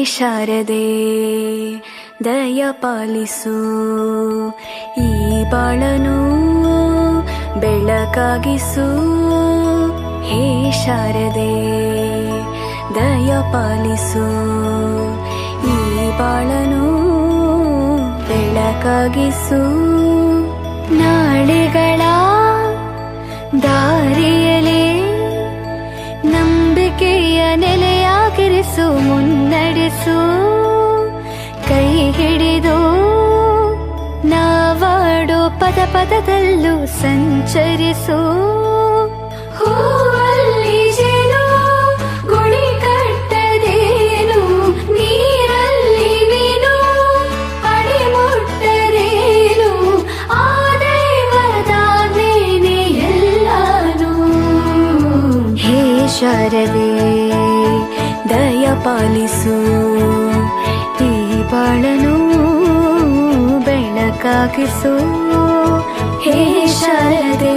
ಶಾರದೆ ದಯ ಪಾಲಿಸು, ಈ ಬಾಳನು ಬೆಳಕಾಗಿಸು. ಹೇ ಶಾರದೆ ದಯ ಪಾಲಿಸು, ಈ ಬಾಳನು ಬೆಳಕಾಗಿಸು. ನಾಳೆಗಳ ದಾರಿಯಲೇ ನಂಬಿಕೆಯ ನೆಲೆಯಾಗಿರಿಸು, ಮುನ್ನಡೆಸು. ಕೈ ಹಿಡಿದು ನಾವಾಡೋ ಪದ ಪದದಲ್ಲೂ ಸಂಚರಿಸು. ಹೂವಲ್ಲಿ ಜೇನು ಗುಡಿ ಕಟ್ಟದೇನು, ನೀರಲ್ಲಿ ಮೀನು ಅಡಿ ಮುಟ್ಟರೇನು, ಆ ದೈವದಾಜ್ಞೆನೇ ಎಲ್ಲಾನು. ಹೇ ಶಾರದೆ ದಯ ಪಾಲಿಸು, ಈ ಬಾಳನು ಬೆಳಕಾಗಿಸು. ಹೇ ಶಾರದೆ